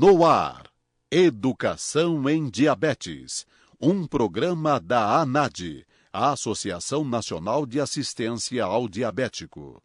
No ar, Educação em Diabetes, um programa da ANAD, a Associação Nacional de Assistência ao Diabético.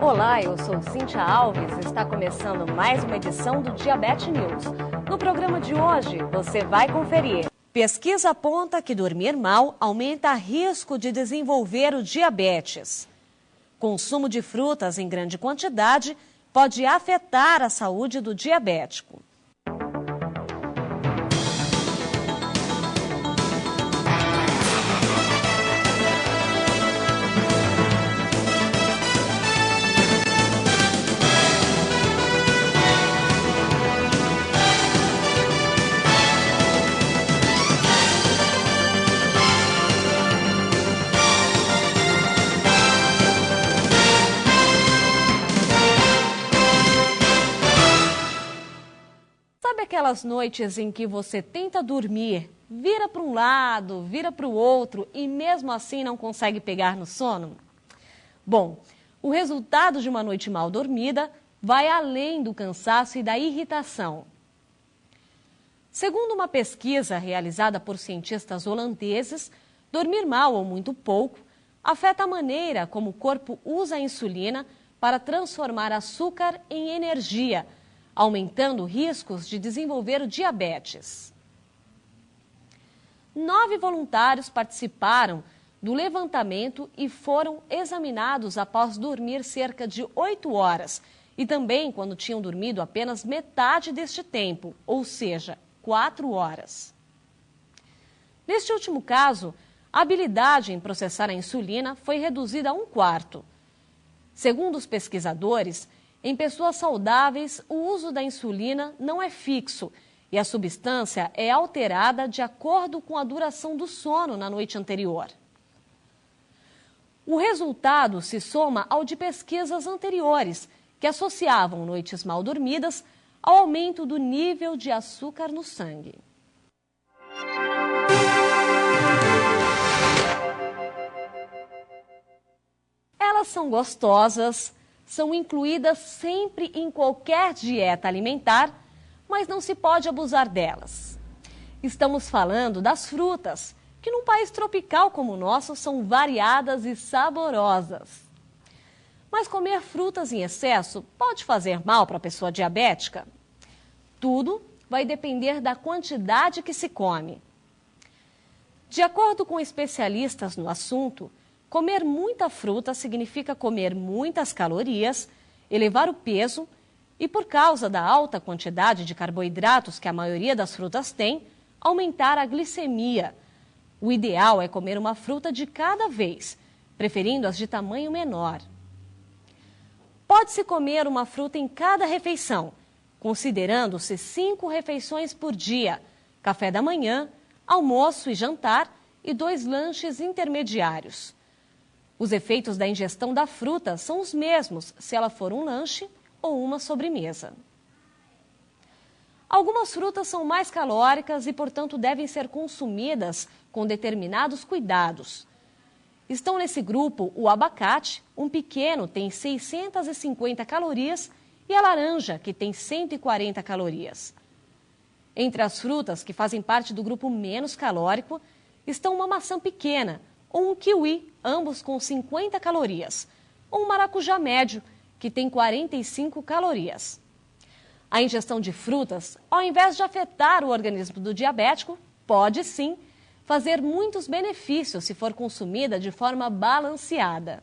Olá, eu sou Cíntia Alves e está começando mais uma edição do Diabetes News. No programa de hoje, você vai conferir. Pesquisa aponta que dormir mal aumenta o risco de desenvolver o diabetes. Consumo de frutas em grande quantidade pode afetar a saúde do diabético. Sabe aquelas noites em que você tenta dormir, vira para um lado, vira para o outro e mesmo assim não consegue pegar no sono? Bom, o resultado de uma noite mal dormida vai além do cansaço e da irritação. Segundo uma pesquisa realizada por cientistas holandeses, dormir mal ou muito pouco afeta a maneira como o corpo usa a insulina para transformar açúcar em energia, aumentando riscos de desenvolver o diabetes. 9 voluntários participaram do levantamento e foram examinados após dormir cerca de 8 horas e também quando tinham dormido apenas metade deste tempo, ou seja, 4 horas. Neste último caso, a habilidade em processar a insulina foi reduzida a 1/4. Segundo os pesquisadores, em pessoas saudáveis, o uso da insulina não é fixo e a substância é alterada de acordo com a duração do sono na noite anterior. O resultado se soma ao de pesquisas anteriores, que associavam noites mal dormidas ao aumento do nível de açúcar no sangue. Elas são gostosas, são incluídas sempre em qualquer dieta alimentar, mas não se pode abusar delas. Estamos falando das frutas, que num país tropical como o nosso são variadas e saborosas. Mas comer frutas em excesso pode fazer mal para a pessoa diabética? Tudo vai depender da quantidade que se come. De acordo com especialistas no assunto, comer muita fruta significa comer muitas calorias, elevar o peso e, por causa da alta quantidade de carboidratos que a maioria das frutas tem, aumentar a glicemia. O ideal é comer uma fruta de cada vez, preferindo as de tamanho menor. Pode-se comer uma fruta em cada refeição, considerando-se 5 refeições por dia, café da manhã, almoço e jantar e 2 lanches intermediários. Os efeitos da ingestão da fruta são os mesmos se ela for um lanche ou uma sobremesa. Algumas frutas são mais calóricas e, portanto, devem ser consumidas com determinados cuidados. Estão nesse grupo o abacate, um pequeno, tem 650 calorias, e a laranja, que tem 140 calorias. Entre as frutas que fazem parte do grupo menos calórico estão uma maçã pequena, ou um kiwi, ambos com 50 calorias, ou um maracujá médio, que tem 45 calorias. A ingestão de frutas, ao invés de afetar o organismo do diabético, pode sim fazer muitos benefícios se for consumida de forma balanceada.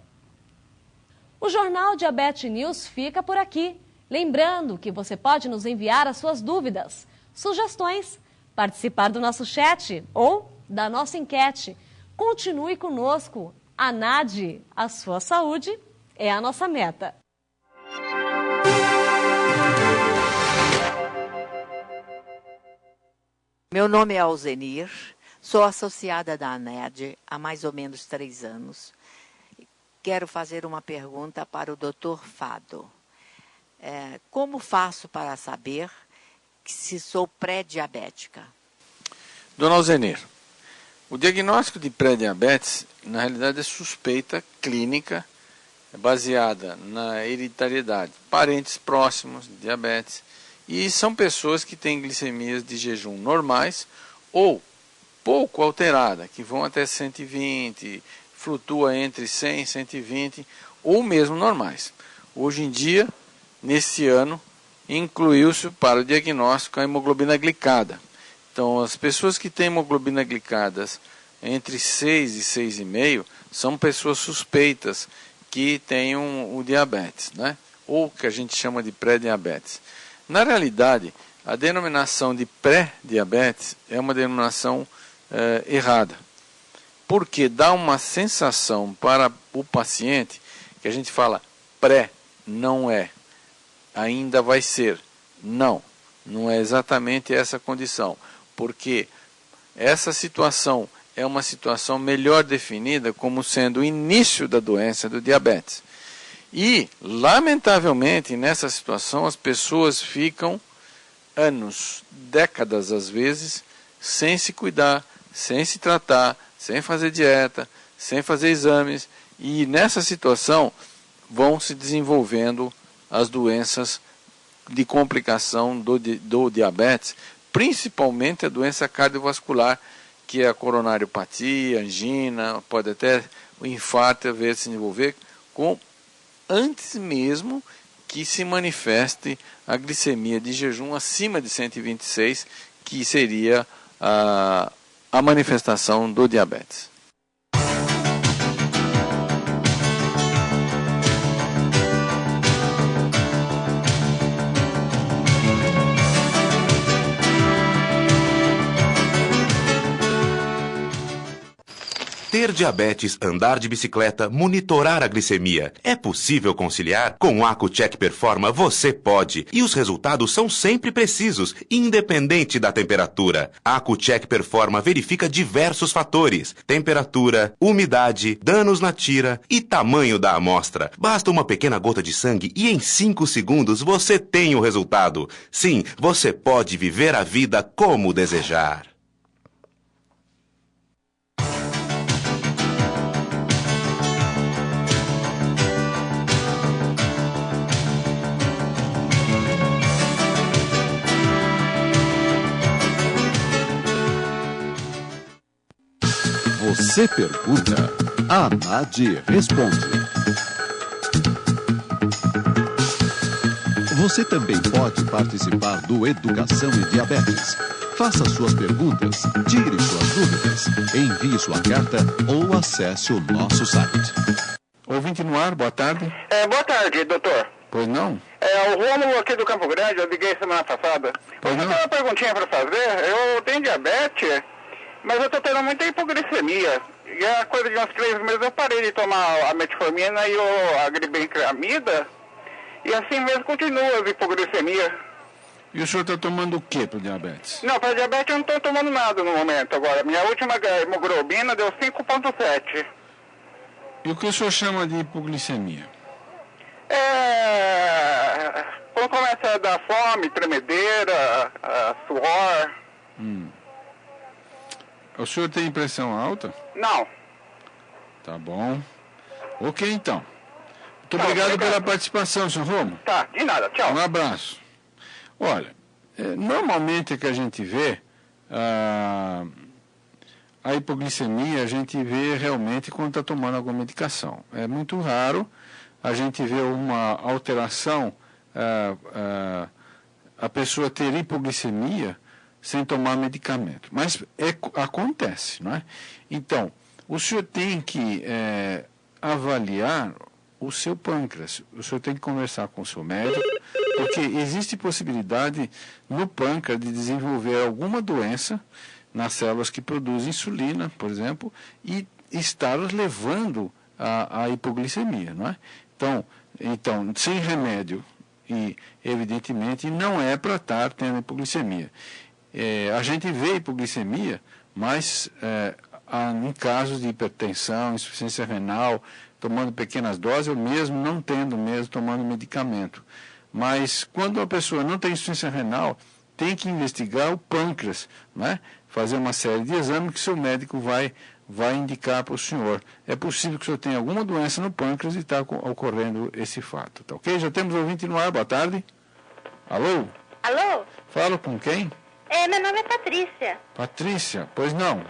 O Jornal Diabetes News fica por aqui. Lembrando que você pode nos enviar as suas dúvidas, sugestões, participar do nosso chat ou da nossa enquete. Continue conosco. ANAD, a sua saúde é a nossa meta. Meu nome é Alzenir, sou associada da ANAD há mais ou menos 3 anos. Quero fazer uma pergunta para o Dr. Fado. Como faço para saber se sou pré-diabética? Dona Alzenir, o diagnóstico de pré-diabetes, na realidade, é suspeita clínica baseada na hereditariedade, parentes próximos de diabetes, e são pessoas que têm glicemias de jejum normais ou pouco alterada, que vão até 120, flutua entre 100 e 120, ou mesmo normais. Hoje em dia, nesse ano, incluiu-se para o diagnóstico a hemoglobina glicada. Então, as pessoas que têm hemoglobina glicadas entre 6 e 6,5 são pessoas suspeitas que tenham o diabetes, né? Ou que a gente chama de pré-diabetes. Na realidade, a denominação de pré-diabetes é uma denominação errada, porque dá uma sensação para o paciente que a gente fala pré, não é, ainda vai ser. Não é exatamente essa condição, porque essa situação é uma situação melhor definida como sendo o início da doença do diabetes. E, lamentavelmente, nessa situação, as pessoas ficam anos, décadas às vezes, sem se cuidar, sem se tratar, sem fazer dieta, sem fazer exames, e nessa situação vão se desenvolvendo as doenças de complicação do diabetes, principalmente a doença cardiovascular, que é a coronariopatia, angina, pode até o infarto ver se desenvolver antes mesmo que se manifeste a glicemia de jejum acima de 126, que seria a manifestação do diabetes. Ter diabetes, andar de bicicleta, monitorar a glicemia. É possível conciliar? Com o AcuCheck Performa você pode. E os resultados são sempre precisos, independente da temperatura. A AcuCheck Performa verifica diversos fatores: temperatura, umidade, danos na tira e tamanho da amostra. Basta uma pequena gota de sangue e em 5 segundos você tem o resultado. Sim, você pode viver a vida como desejar. Você pergunta, a ANAD responde. Você também pode participar do Educação e Diabetes. Faça suas perguntas, tire suas dúvidas, envie sua carta ou acesse o nosso site. Ouvinte no ar, boa tarde. Boa tarde, doutor. Pois não? O Rômulo aqui do Campo Grande, eu liguei semana passada. Pois não? Eu tenho uma perguntinha para fazer. Eu tenho diabetes, mas eu estou tendo muita hipoglicemia. E há coisa de uns 3 meses eu parei de tomar a metformina e a glibenclamida. E assim mesmo continua a hipoglicemia. E o senhor está tomando o que para o diabetes? Não, para diabetes eu não estou tomando nada no momento agora. Minha última hemoglobina deu 5,7. E o que o senhor chama de hipoglicemia? Quando começa a dar fome, tremedeira, suor. O senhor tem pressão alta? Não. Tá bom. Ok, então. Muito obrigado pela participação, senhor Romo. Tá, de nada. Tchau. Um abraço. Olha, normalmente é que a gente vê a hipoglicemia, a gente vê realmente quando está tomando alguma medicação. É muito raro a gente ver uma alteração, a pessoa ter hipoglicemia sem tomar medicamento. Mas acontece, não é? Então, o senhor tem que avaliar o seu pâncreas. O senhor tem que conversar com o seu médico, porque existe possibilidade no pâncreas de desenvolver alguma doença nas células que produzem insulina, por exemplo, e estar levando a hipoglicemia, não é? Então, sem remédio, e evidentemente não é para estar tendo hipoglicemia. A gente vê hipoglicemia, mas em casos de hipertensão, insuficiência renal, tomando pequenas doses, ou mesmo não tendo, tomando medicamento. Mas quando a pessoa não tem insuficiência renal, tem que investigar o pâncreas, né? Fazer uma série de exames que seu médico vai indicar para o senhor. É possível que o senhor tenha alguma doença no pâncreas e está ocorrendo esse fato, tá ok? Já temos ouvinte no ar, boa tarde. Alô? Alô? Falo com quem? Meu nome é Patrícia. Patrícia, pois não.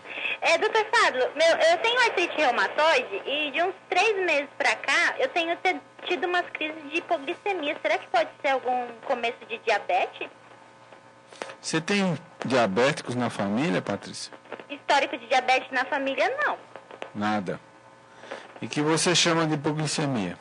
Doutor Fábio, eu tenho artrite reumatoide e de uns 3 meses pra cá eu tenho tido umas crises de hipoglicemia. Será que pode ser algum começo de diabetes? Você tem diabéticos na família, Patrícia? Histórico de diabetes na família, não. Nada. E que você chama de hipoglicemia?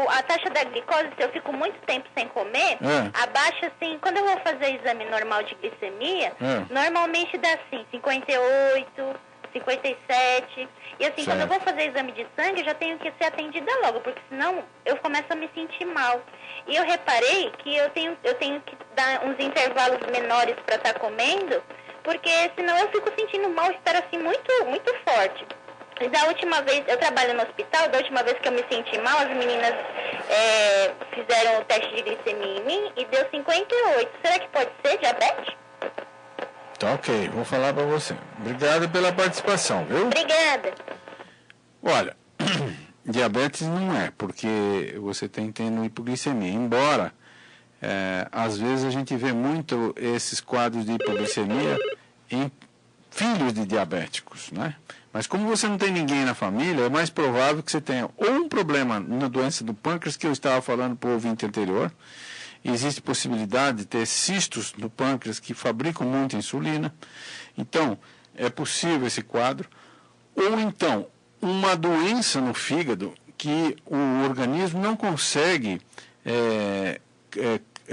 A taxa da glicose, se eu fico muito tempo sem comer, abaixa assim, quando eu vou fazer exame normal de glicemia, normalmente dá assim, 58, 57. E assim, quando eu vou fazer exame de sangue, eu já tenho que ser atendida logo, porque senão eu começo a me sentir mal. E eu reparei que eu tenho que dar uns intervalos menores para estar comendo, porque senão eu fico sentindo mal-estar assim muito, muito forte. E da última vez, eu trabalho no hospital, da última vez que eu me senti mal, as meninas fizeram o teste de glicemia em mim e deu 58. Será que pode ser diabetes? Tá ok, vou falar para você. Obrigado pela participação, viu? Obrigada. Olha, diabetes não é, porque você tem tendo hipoglicemia. Embora, às vezes a gente vê muito esses quadros de hipoglicemia em filhos de diabéticos, né? Mas como você não tem ninguém na família, é mais provável que você tenha ou um problema na doença do pâncreas, que eu estava falando para o ouvinte anterior. Existe possibilidade de ter cistos no pâncreas que fabricam muita insulina. Então, é possível esse quadro. Ou então, uma doença no fígado que o organismo não consegue,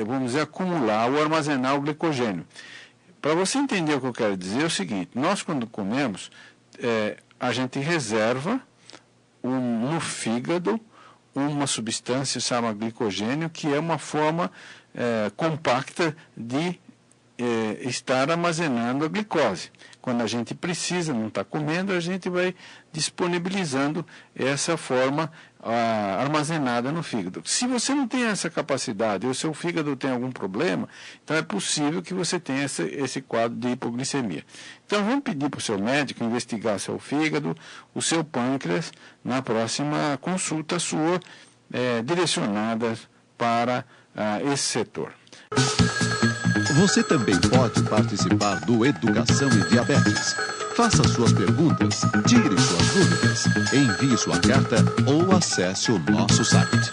vamos dizer, acumular ou armazenar o glicogênio. Para você entender o que eu quero dizer, é o seguinte: nós, quando comemos, a gente reserva no fígado uma substância chamada glicogênio, que é uma forma compacta de estar armazenando a glicose. Quando a gente precisa, não está comendo, a gente vai disponibilizando essa forma armazenada no fígado. Se você não tem essa capacidade, ou o seu fígado tem algum problema, então é possível que você tenha esse quadro de hipoglicemia. Então vamos pedir para o seu médico investigar seu fígado, o seu pâncreas, na próxima consulta sua, direcionada para esse setor. Você também pode participar do Educação e Diabetes. Faça suas perguntas, tire suas dúvidas, envie sua carta ou acesse o nosso site.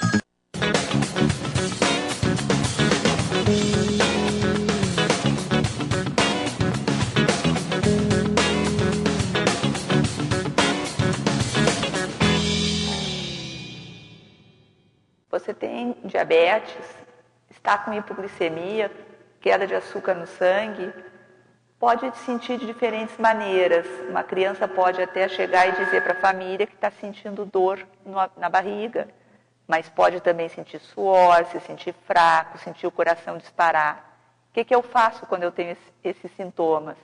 Você tem diabetes, está com hipoglicemia, queda de açúcar no sangue, pode sentir de diferentes maneiras. Uma criança pode até chegar e dizer para a família que está sentindo dor na barriga, mas pode também sentir suor, se sentir fraco, sentir o coração disparar. O que eu faço quando eu tenho esses sintomas?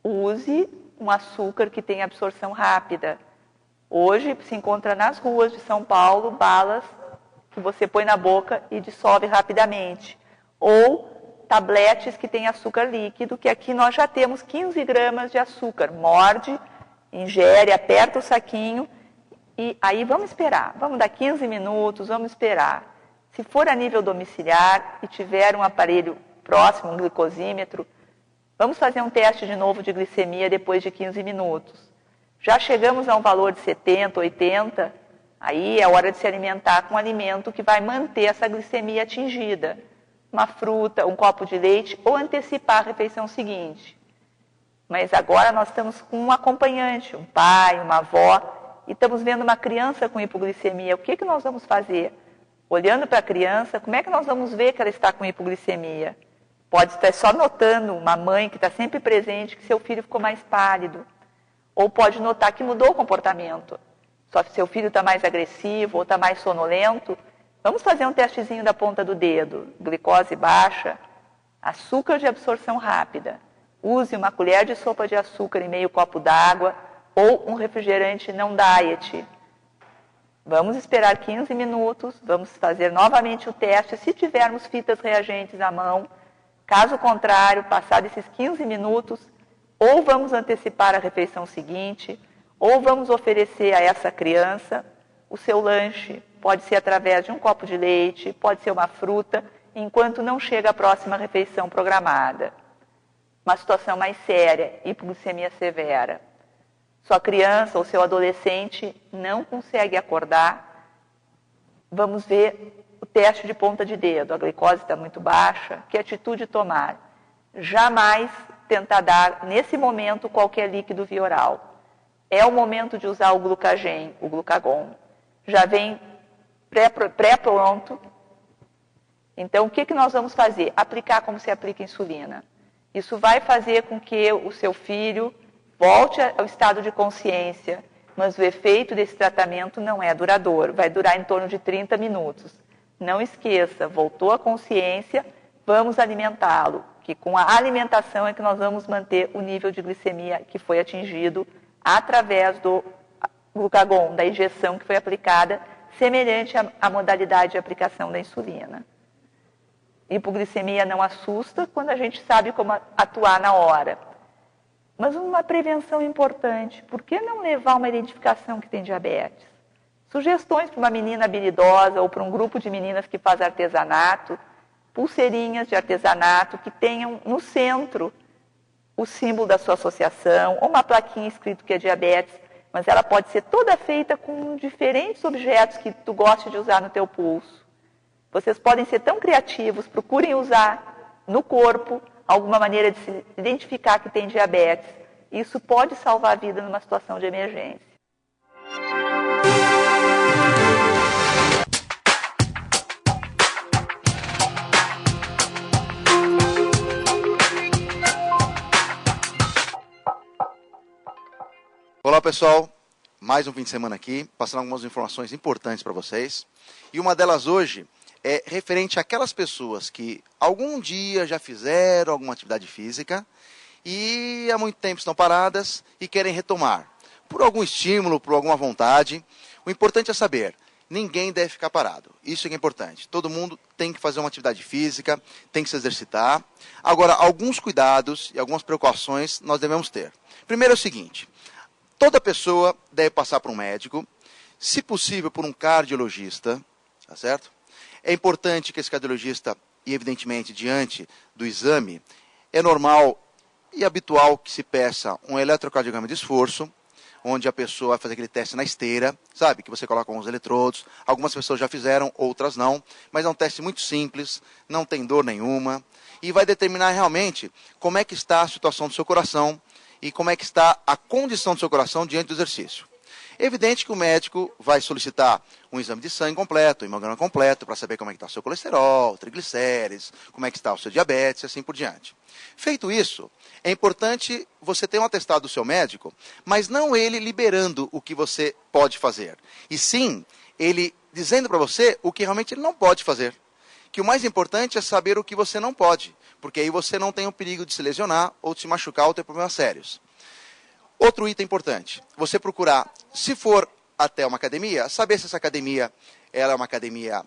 Use um açúcar que tem absorção rápida. Hoje se encontra nas ruas de São Paulo balas que você põe na boca e dissolve rapidamente. Ou tabletes que têm açúcar líquido, que aqui nós já temos 15 gramas de açúcar. Morde, ingere, aperta o saquinho e aí vamos esperar. Vamos dar 15 minutos, vamos esperar. Se for a nível domiciliar e tiver um aparelho próximo, um glicosímetro, vamos fazer um teste de novo de glicemia depois de 15 minutos. Já chegamos a um valor de 70, 80, aí é hora de se alimentar com um alimento que vai manter essa glicemia atingida. Uma fruta, um copo de leite ou antecipar a refeição seguinte. Mas agora nós estamos com um acompanhante, um pai, uma avó, e estamos vendo uma criança com hipoglicemia. O que nós vamos fazer? Olhando para a criança, como é que nós vamos ver que ela está com hipoglicemia? Pode estar só notando, uma mãe que está sempre presente, que seu filho ficou mais pálido. Ou pode notar que mudou o comportamento. Só que seu filho está mais agressivo ou está mais sonolento. Vamos fazer um testezinho da ponta do dedo. Glicose baixa, açúcar de absorção rápida. Use uma colher de sopa de açúcar em meio copo d'água ou um refrigerante não diet. Vamos esperar 15 minutos, vamos fazer novamente o teste se tivermos fitas reagentes à mão. Caso contrário, passados esses 15 minutos, ou vamos antecipar a refeição seguinte, ou vamos oferecer a essa criança o seu lanche. Pode ser através de um copo de leite, pode ser uma fruta, enquanto não chega a próxima refeição programada. Uma situação mais séria, hipoglicemia severa. Sua criança ou seu adolescente não consegue acordar. Vamos ver o teste de ponta de dedo. A glicose está muito baixa. Que atitude tomar? Jamais tentar dar, nesse momento, qualquer líquido via oral. É o momento de usar o glucagen, o glucagon. Já vem pré-pronto. Então, o que nós vamos fazer? Aplicar como se aplica insulina. Isso vai fazer com que o seu filho volte ao estado de consciência, mas o efeito desse tratamento não é duradouro, vai durar em torno de 30 minutos. Não esqueça, voltou à consciência, vamos alimentá-lo, que com a alimentação é que nós vamos manter o nível de glicemia que foi atingido através do glucagon, da injeção que foi aplicada, semelhante à modalidade de aplicação da insulina. Hipoglicemia não assusta quando a gente sabe como atuar na hora. Mas uma prevenção importante, por que não levar uma identificação que tem diabetes? Sugestões para uma menina habilidosa ou para um grupo de meninas que faz artesanato, pulseirinhas de artesanato que tenham no centro o símbolo da sua associação, ou uma plaquinha escrito que é diabetes, mas ela pode ser toda feita com diferentes objetos que tu goste de usar no teu pulso. Vocês podem ser tão criativos, procurem usar no corpo alguma maneira de se identificar que tem diabetes. Isso pode salvar a vida numa situação de emergência. Olá pessoal, mais um fim de semana aqui, passando algumas informações importantes para vocês. E uma delas hoje é referente àquelas pessoas que algum dia já fizeram alguma atividade física e há muito tempo estão paradas e querem retomar. Por algum estímulo, por alguma vontade. O importante é saber, ninguém deve ficar parado. Isso é que é importante. Todo mundo tem que fazer uma atividade física, tem que se exercitar. Agora, alguns cuidados e algumas preocupações nós devemos ter. Primeiro é o seguinte, toda pessoa deve passar por um médico, se possível por um cardiologista, tá certo? É importante que esse cardiologista, e evidentemente diante do exame, é normal e habitual que se peça um eletrocardiograma de esforço, onde a pessoa vai fazer aquele teste na esteira, sabe? Que você coloca uns eletrodos. Algumas pessoas já fizeram, outras não, mas é um teste muito simples, não tem dor nenhuma, e vai determinar realmente como é que está a situação do seu coração e como é que está a condição do seu coração diante do exercício. É evidente que o médico vai solicitar um exame de sangue completo, um hemograma completo, para saber como é que está o seu colesterol, triglicérides, como é que está o seu diabetes e assim por diante. Feito isso, é importante você ter um atestado do seu médico, mas não ele liberando o que você pode fazer, e sim ele dizendo para você o que realmente ele não pode fazer. Que o mais importante é saber o que você não pode, porque aí você não tem o perigo de se lesionar ou de se machucar ou ter problemas sérios. Outro item importante, você procurar, se for até uma academia, saber se essa academia ela é uma academia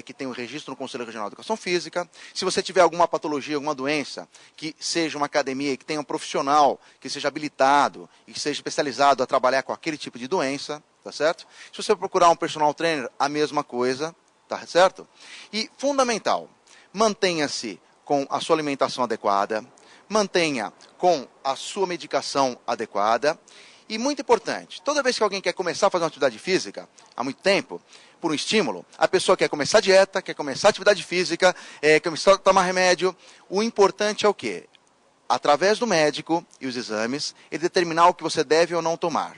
que tem um registro no Conselho Regional de Educação Física. Se você tiver alguma patologia, alguma doença, que seja uma academia que tenha um profissional que seja habilitado e que seja especializado a trabalhar com aquele tipo de doença, tá certo? Se você procurar um personal trainer, a mesma coisa, tá certo? E fundamental, mantenha-se com a sua alimentação adequada, mantenha com a sua medicação adequada e, muito importante, toda vez que alguém quer começar a fazer uma atividade física, há muito tempo, por um estímulo, a pessoa quer começar a dieta, quer começar a atividade física, quer começar a tomar remédio, o importante é o quê? Através do médico e os exames, ele determinar o que você deve ou não tomar.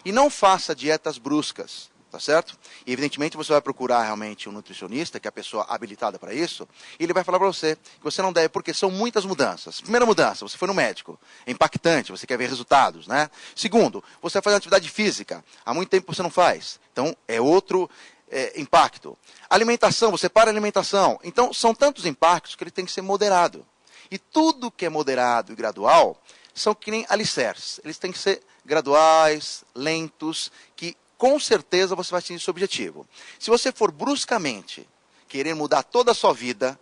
E não faça dietas bruscas, tá certo? E evidentemente você vai procurar realmente um nutricionista, que é a pessoa habilitada para isso, e ele vai falar para você que você não deve, porque são muitas mudanças. Primeira mudança, você foi no médico, é impactante, você quer ver resultados, né? Segundo, você vai fazer atividade física, há muito tempo você não faz, então é outro impacto. Alimentação, você para a alimentação, então são tantos impactos que ele tem que ser moderado. E tudo que é moderado e gradual são que nem alicerces, eles têm que ser graduais, lentos, que com certeza você vai atingir seu objetivo. Se você for bruscamente querer mudar toda a sua vida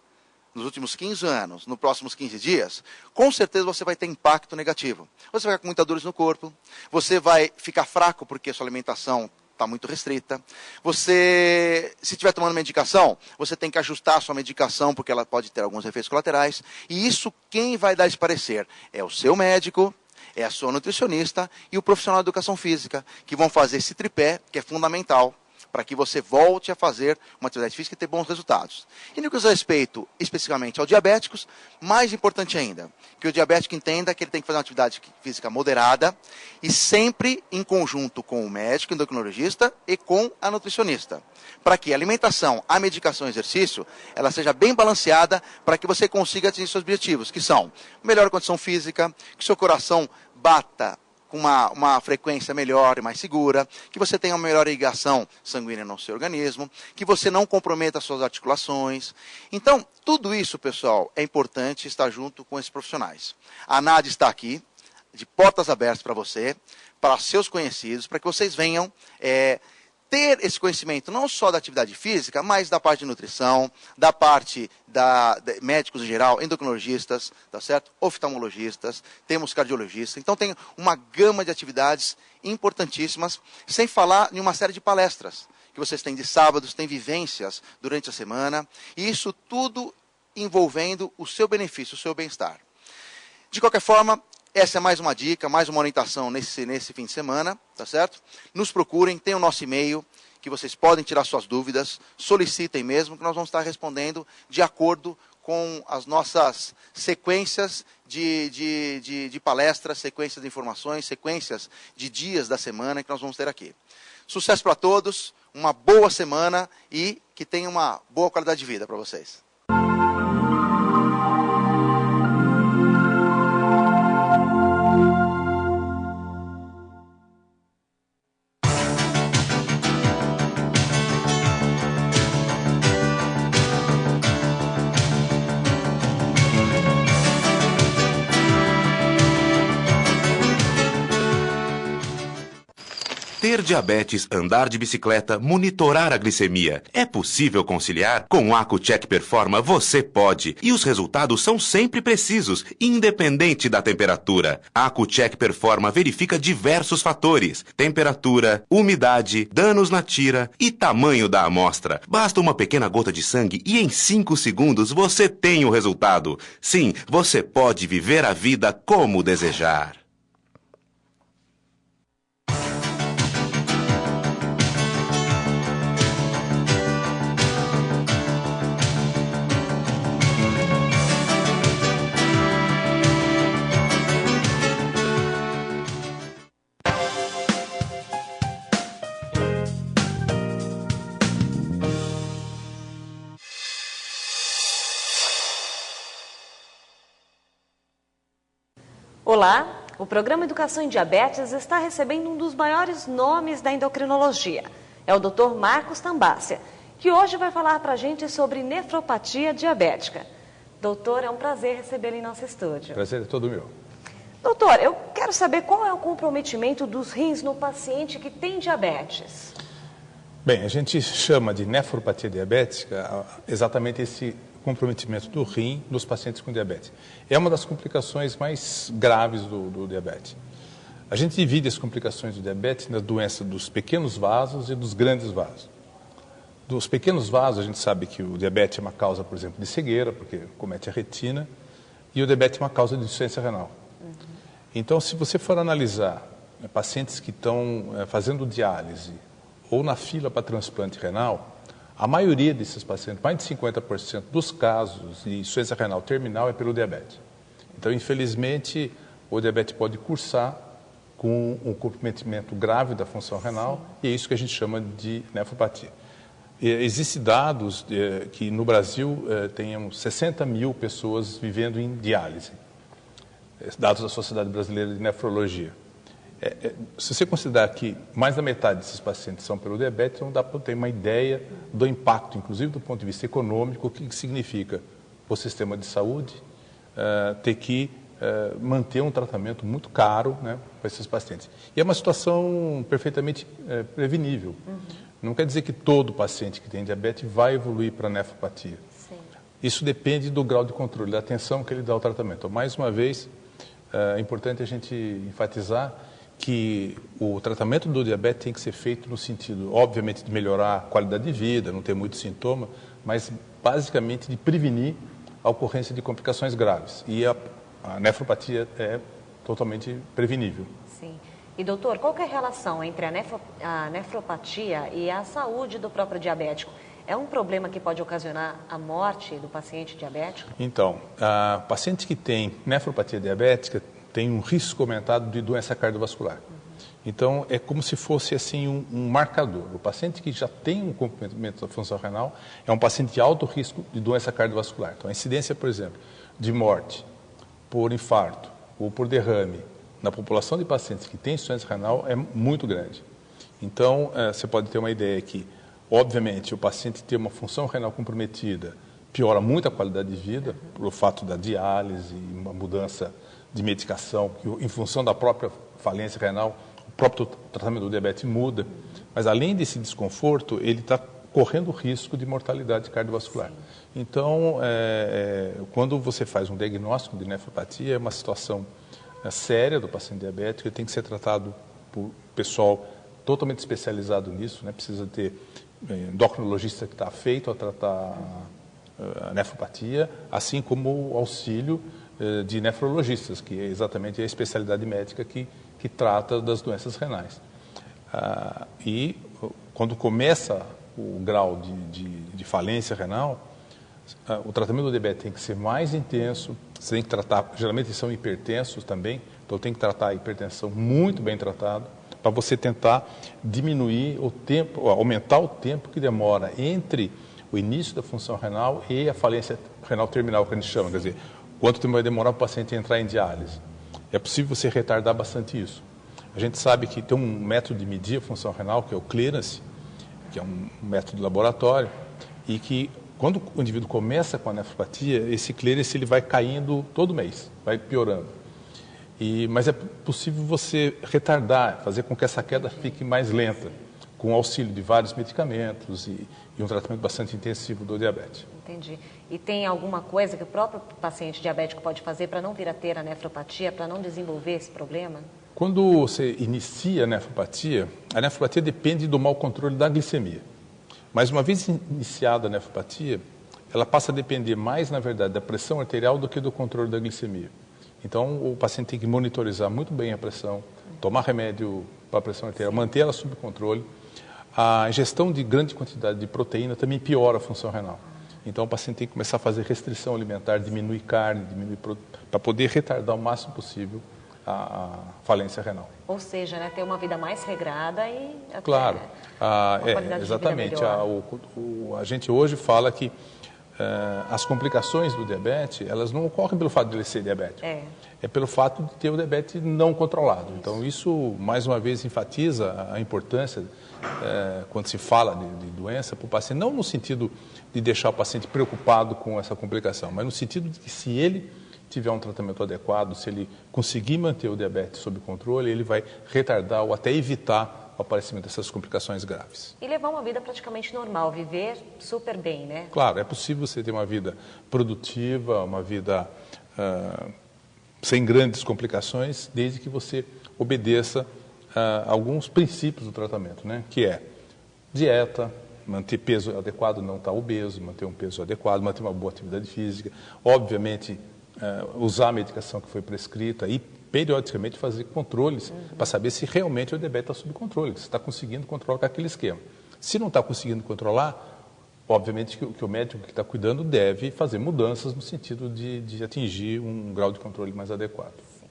nos últimos 15 anos, nos próximos 15 dias, com certeza você vai ter impacto negativo. Você vai ficar com muitas dores no corpo, você vai ficar fraco porque a sua alimentação está muito restrita. Você, se estiver tomando medicação, você tem que ajustar a sua medicação porque ela pode ter alguns efeitos colaterais. E isso, quem vai dar esse parecer? É o seu médico, é a sua nutricionista e o profissional de educação física, que vão fazer esse tripé, que é fundamental para que você volte a fazer uma atividade física e ter bons resultados. E no que diz respeito especificamente aos diabéticos, mais importante ainda, que o diabético entenda que ele tem que fazer uma atividade física moderada e sempre em conjunto com o médico, endocrinologista e com a nutricionista. Para que a alimentação, a medicação e o exercício, ela seja bem balanceada para que você consiga atingir seus objetivos, que são melhor condição física, que seu coração bata com uma frequência melhor e mais segura, que você tenha uma melhor irrigação sanguínea no seu organismo, que você não comprometa as suas articulações. Então, tudo isso, pessoal, é importante estar junto com esses profissionais. A NAD está aqui, de portas abertas para você, para seus conhecidos, para que vocês venham ter esse conhecimento não só da atividade física, mas da parte de nutrição, da parte de médicos em geral, endocrinologistas, tá certo? Oftalmologistas, temos cardiologistas. Então tem uma gama de atividades importantíssimas, sem falar em uma série de palestras que vocês têm de sábados, tem vivências durante a semana, e isso tudo envolvendo o seu benefício, o seu bem-estar. De qualquer forma, essa é mais uma dica, mais uma orientação nesse fim de semana, tá certo? Nos procurem, tem o nosso e-mail, que vocês podem tirar suas dúvidas, solicitem mesmo, que nós vamos estar respondendo de acordo com as nossas sequências de palestras, sequências de informações, sequências de dias da semana que nós vamos ter aqui. Sucesso para todos, uma boa semana e que tenham uma boa qualidade de vida para vocês. Ter diabetes, andar de bicicleta, monitorar a glicemia. É possível conciliar? Com o AcuCheck Performa você pode. E os resultados são sempre precisos, independente da temperatura. A AcuCheck Performa verifica diversos fatores: temperatura, umidade, danos na tira e tamanho da amostra. Basta uma pequena gota de sangue e em 5 segundos você tem o resultado. Sim, você pode viver a vida como desejar. Olá, o programa Educação em Diabetes está recebendo um dos maiores nomes da endocrinologia. É o Dr. Marcos Tambácia, que hoje vai falar para a gente sobre nefropatia diabética. Doutor, é um prazer recebê-lo em nosso estúdio. Prazer é todo meu. Doutor, eu quero saber qual é o comprometimento dos rins no paciente que tem diabetes. Bem, a gente chama de nefropatia diabética exatamente esse comprometimento do rim nos pacientes com diabetes. É uma das complicações mais graves do diabetes. A gente divide as complicações do diabetes na doença dos pequenos vasos e dos grandes vasos. Dos pequenos vasos, a gente sabe que o diabetes é uma causa, por exemplo, de cegueira, porque comete a retina, e o diabetes é uma causa de insuficiência renal. Então, se você for analisar pacientes que estão fazendo diálise ou na fila para transplante renal, a maioria desses pacientes, mais de 50% dos casos de insuficiência renal terminal é pelo diabetes. Então, infelizmente, o diabetes pode cursar com um comprometimento grave da função renal, e é isso que a gente chama de nefropatia. Existem dados que no Brasil tenhamos 60 mil pessoas vivendo em diálise, dados da Sociedade Brasileira de Nefrologia. Se você considerar que mais da metade desses pacientes são pelo diabetes, não dá para ter uma ideia do impacto, inclusive do ponto de vista econômico, o que significa o sistema de saúde ter que manter um tratamento muito caro, né, para esses pacientes. E é uma situação perfeitamente prevenível. Não quer dizer que todo paciente que tem diabetes vai evoluir para nefropatia. Sim. Isso depende do grau de controle, da atenção que ele dá ao tratamento. Então, mais uma vez, é importante a gente enfatizar que o tratamento do diabetes tem que ser feito no sentido, obviamente, de melhorar a qualidade de vida, não ter muito sintoma, mas basicamente de prevenir a ocorrência de complicações graves. E a nefropatia é totalmente prevenível. Sim. E, doutor, qual que é a relação entre a nefropatia e a saúde do próprio diabético? É um problema que pode ocasionar a morte do paciente diabético? Então, paciente que tem nefropatia diabética tem um risco aumentado de doença cardiovascular. Então, é como se fosse assim um marcador. O paciente que já tem um comprometimento da função renal é um paciente de alto risco de doença cardiovascular. Então, a incidência, por exemplo, de morte por infarto ou por derrame na população de pacientes que têm insuficiência renal é muito grande. Então, você pode ter uma ideia que, obviamente, o paciente ter uma função renal comprometida piora muito a qualidade de vida, pelo fato da diálise, uma mudança de medicação, que em função da própria falência renal, o próprio tratamento do diabetes muda. Mas, além desse desconforto, ele está correndo risco de mortalidade cardiovascular. Então, quando você faz um diagnóstico de nefropatia, é uma situação séria do paciente diabético, ele tem que ser tratado por pessoal totalmente especializado nisso, né? Precisa ter endocrinologista que está afeito a tratar a nefropatia, assim como o auxílio de nefrologistas, que é exatamente a especialidade médica que trata das doenças renais. E quando começa o grau de falência renal, o tratamento do diabetes tem que ser mais intenso, você tem que tratar, geralmente são hipertensos também, então tem que tratar a hipertensão muito bem tratado, para você tentar diminuir o tempo, aumentar o tempo que demora entre o início da função renal e a falência renal terminal, que a gente chama, quer dizer, quanto tempo vai demorar para o paciente entrar em diálise. É possível você retardar bastante isso. A gente sabe que tem um método de medir a função renal, que é o clearance, que é um método de laboratório, e que quando o indivíduo começa com a nefropatia, esse clearance ele vai caindo todo mês, vai piorando. Mas é possível você retardar, fazer com que essa queda fique mais lenta, com o auxílio de vários medicamentos e um tratamento bastante intensivo do diabetes. Entendi. E tem alguma coisa que o próprio paciente diabético pode fazer para não vir a ter a nefropatia, para não desenvolver esse problema? Quando você inicia a nefropatia depende do mau controle da glicemia. Mas uma vez iniciada a nefropatia, ela passa a depender mais, na verdade, da pressão arterial do que do controle da glicemia. Então, o paciente tem que monitorizar muito bem a pressão, tomar remédio para a pressão arterial, manter ela sob controle. A ingestão de grande quantidade de proteína também piora a função renal. Então, o paciente tem que começar a fazer restrição alimentar, diminuir carne, para poder retardar o máximo possível a falência renal. Ou seja, né, ter uma vida mais regrada e... Claro, exatamente. A gente hoje fala que as complicações do diabetes, elas não ocorrem pelo fato de ele ser diabético. É pelo fato de ter o diabetes não controlado. Então, isso, mais uma vez, enfatiza a importância, quando se fala de doença, para o paciente, não no sentido de deixar o paciente preocupado com essa complicação, mas no sentido de que se ele tiver um tratamento adequado, se ele conseguir manter o diabetes sob controle, ele vai retardar ou até evitar o aparecimento dessas complicações graves. E levar uma vida praticamente normal, viver super bem, né? Claro, é possível você ter uma vida produtiva, uma vida sem grandes complicações, desde que você obedeça alguns princípios do tratamento, né? Que é dieta, manter peso adequado, não estar obeso, manter um peso adequado, manter uma boa atividade física, obviamente usar a medicação que foi prescrita e periodicamente fazer controles para saber se realmente o diabetes está sob controle, se está conseguindo controlar aquele esquema. Se não está conseguindo controlar, obviamente que o médico que está cuidando deve fazer mudanças no sentido de atingir um grau de controle mais adequado. Sim.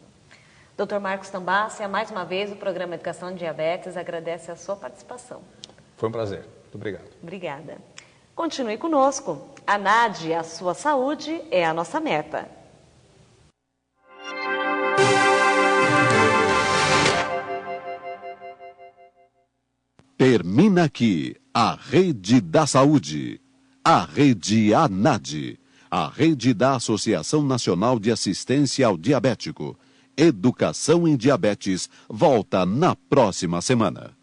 Dr. Marcos Tambassi, mais uma vez o programa Educação em Diabetes agradece a sua participação. Foi um prazer. Muito obrigado. Obrigada. Continue conosco. A NAD, a sua saúde é a nossa meta. Termina aqui a Rede da Saúde, a Rede ANAD, a Rede da Associação Nacional de Assistência ao Diabético. Educação em Diabetes volta na próxima semana.